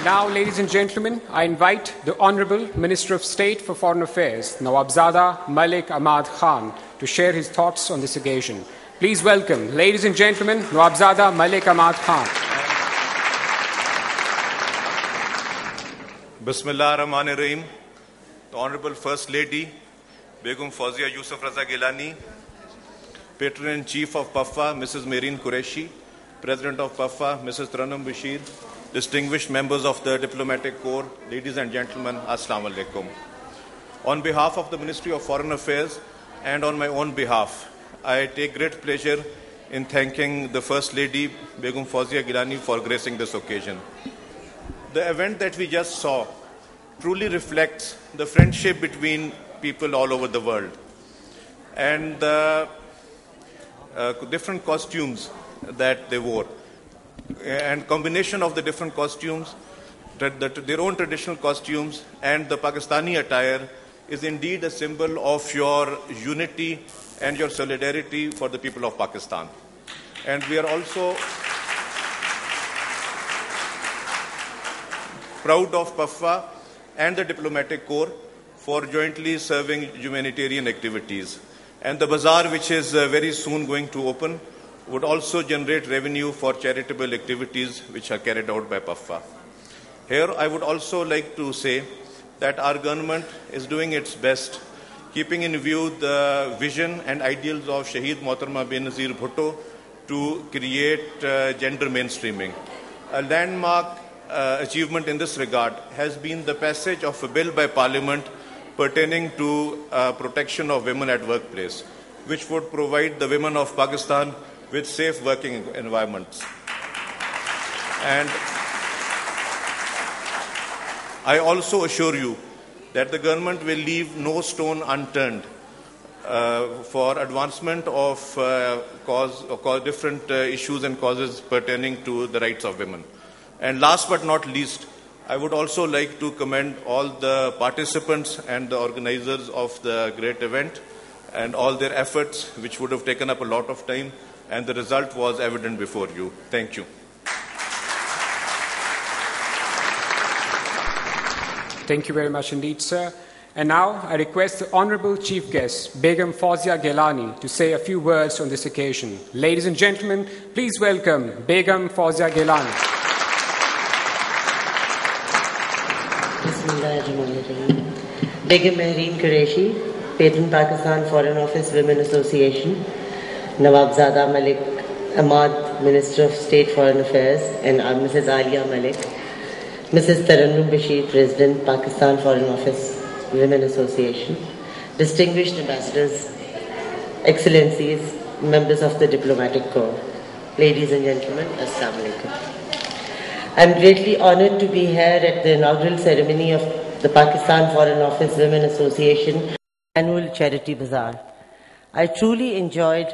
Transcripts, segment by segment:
now, ladies and gentlemen, I invite the Honourable Minister of State for Foreign Affairs, Nawabzada Malik Ahmad Khan, to share his thoughts on this occasion. Please welcome, ladies and gentlemen, Nawabzada Malik Ahmad Khan. Bismillah ar-Rahman ar-Rahim. The Honourable First Lady, Begum Fawzia Yusuf Raza Gilani, Patron-in-Chief of PAFA, Mrs. Mehreen Qureshi, President of PAFA, Mrs. Tarannum Bashir, distinguished members of the Diplomatic Corps, ladies and gentlemen, Assalamu alaikum. On behalf of the Ministry of Foreign Affairs and on my own behalf, I take great pleasure in thanking the First Lady, Begum Fawzia Gilani, for gracing this occasion. The event that we just saw truly reflects the friendship between people all over the world and the different costumes that they wore. And combination of the different costumes, their own traditional costumes and the Pakistani attire is indeed a symbol of your unity and your solidarity for the people of Pakistan. And we are also proud of PAFA and the Diplomatic Corps for jointly serving humanitarian activities. And the bazaar, which is very soon going to open, would also generate revenue for charitable activities which are carried out by PAFA. Here, I would also like to say that our government is doing its best, keeping in view the vision and ideals of Shaheed Mohtarma Benazir Bhutto to create gender mainstreaming. A landmark achievement in this regard has been the passage of a bill by Parliament pertaining to protection of women at workplace, which would provide the women of Pakistan with safe working environments. And I also assure you that the government will leave no stone unturned for advancement of different issues and causes pertaining to the rights of women. And last but not least, I would also like to commend all the participants and the organizers of the great event and all their efforts, which would have taken up a lot of time, and the result was evident before you. Thank you. Thank you very much indeed, sir. And now I request the Honourable Chief Guest, Begum Fawzia Gilani, to say a few words on this occasion. Ladies and gentlemen, please welcome Begum Fawzia Gilani. Begum Mehreen Qureshi, Patron Pakistan Foreign Office Women Association, Nawabzada Malik Ahmad, Minister of State Foreign Affairs, and Mrs. Alia Malik, Mrs. Tarannum Bashir, President, Pakistan Foreign Office Women Association, distinguished ambassadors, excellencies, members of the Diplomatic Corps, ladies and gentlemen, Assalamu alaikum. I am greatly honoured to be here at the inaugural ceremony of the Pakistan Foreign Office Women Association annual charity bazaar. I truly enjoyed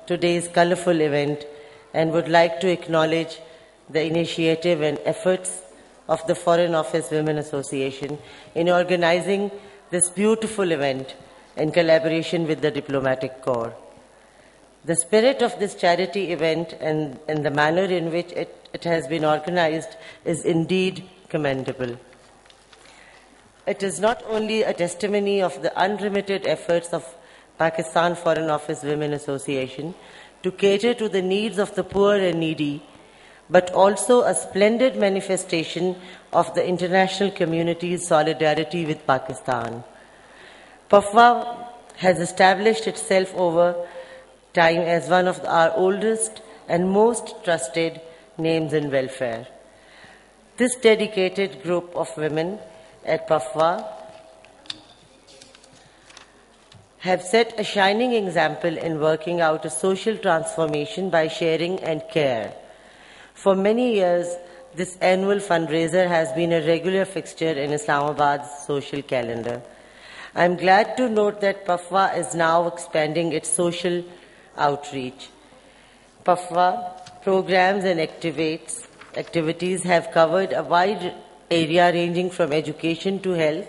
today's colourful event and would like to acknowledge the initiative and efforts of the Foreign Office Women Association in organising this beautiful event in collaboration with the Diplomatic Corps. The spirit of this charity event and the manner in which it has been organised is indeed commendable. It is not only a testimony of the unremitted efforts of Pakistan Foreign Office Women Association to cater to the needs of the poor and needy, but also a splendid manifestation of the international community's solidarity with Pakistan. PAFA has established itself over time as one of our oldest and most trusted names in welfare. This dedicated group of women at PAFA have set a shining example in working out a social transformation by sharing and care. For many years, this annual fundraiser has been a regular fixture in Islamabad's social calendar. I am glad to note that PAFA is now expanding its social outreach. PAFA programs and activities have covered a wide area ranging from education to health,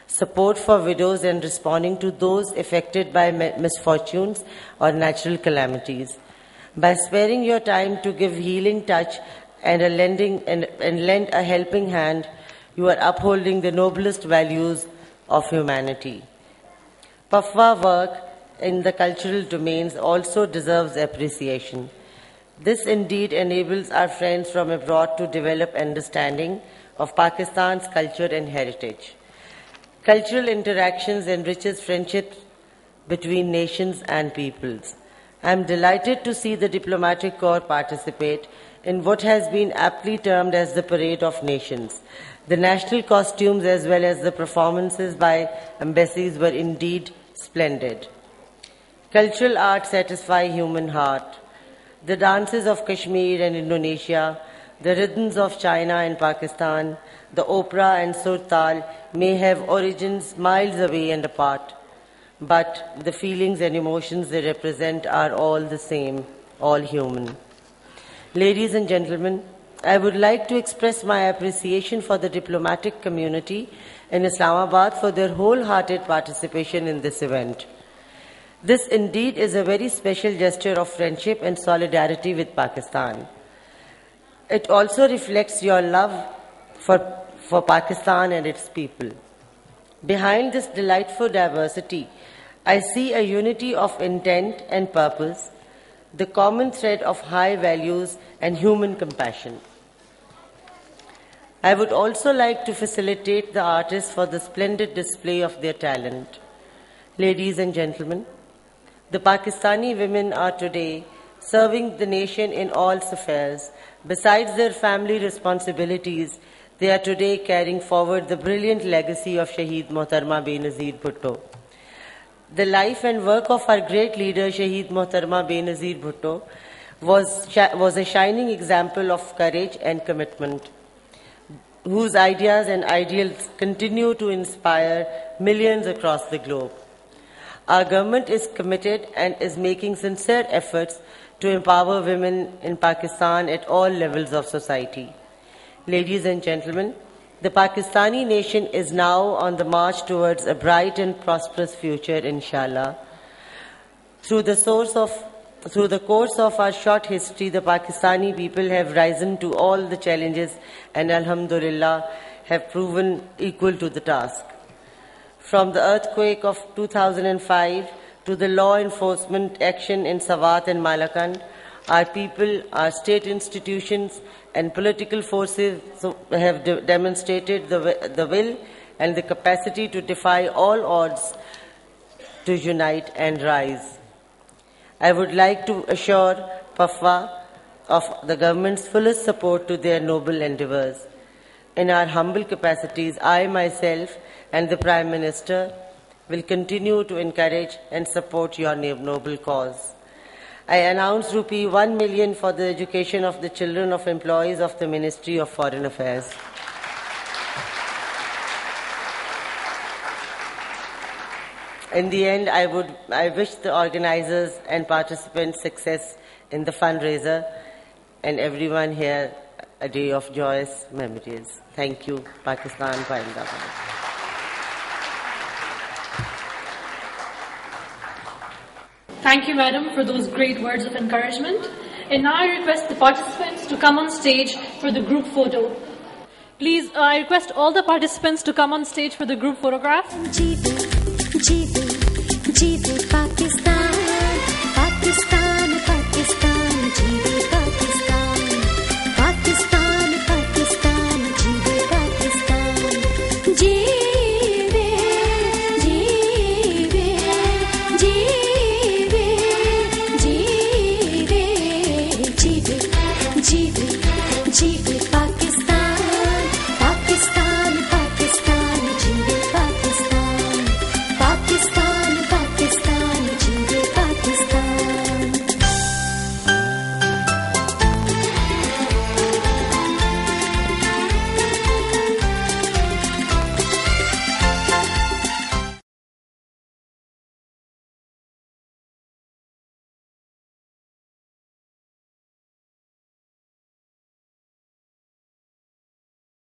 support for widows and responding to those affected by misfortunes or natural calamities. By sparing your time to give healing touch and lend a helping hand, you are upholding the noblest values of humanity. PAFWA work in the cultural domains also deserves appreciation. This indeed enables our friends from abroad to develop understanding of Pakistan's culture and heritage. Cultural interactions enriches friendships between nations and peoples. I am delighted to see the diplomatic corps participate in what has been aptly termed as the Parade of Nations. The national costumes as well as the performances by embassies were indeed splendid. Cultural arts satisfy human heart. The dances of Kashmir and Indonesia, the rhythms of China and Pakistan, the opera and surtal may have origins miles away and apart, but the feelings and emotions they represent are all the same, all human. Ladies and gentlemen, I would like to express my appreciation for the diplomatic community in Islamabad for their wholehearted participation in this event. This indeed is a very special gesture of friendship and solidarity with Pakistan. It also reflects your love for Pakistan and its people. Behind this delightful diversity, I see a unity of intent and purpose, the common thread of high values and human compassion. I would also like to facilitate the artists for the splendid display of their talent. Ladies and gentlemen, the Pakistani women are today serving the nation in all affairs. Besides their family responsibilities, they are today carrying forward the brilliant legacy of Shaheed Mohtarma Benazir Bhutto. The life and work of our great leader, Shaheed Mohtarma Benazir Bhutto, was a shining example of courage and commitment, whose ideas and ideals continue to inspire millions across the globe. Our government is committed and is making sincere efforts to empower women in Pakistan at all levels of society. Ladies and gentlemen, the Pakistani nation is now on the march towards a bright and prosperous future, inshallah. Through the course of our short history, the Pakistani people have risen to all the challenges and, alhamdulillah, have proven equal to the task. From the earthquake of 2005 to the law enforcement action in Swat and Malakand, our people, our state institutions and political forces have demonstrated the will and the capacity to defy all odds, to unite and rise. I would like to assure PAFWA of the government's fullest support to their noble endeavours. In our humble capacities, I myself and the Prime Minister will continue to encourage and support your noble cause. I announce Rupee 1 million for the education of the children of employees of the Ministry of Foreign Affairs. In the end, I wish the organizers and participants success in the fundraiser and everyone here a day of joyous memories. Thank you. Pakistan Zindabad. Thank you, Madam, for those great words of encouragement. And now I request the participants to come on stage for the group photo. Please, I request all the participants to come on stage for the group photograph.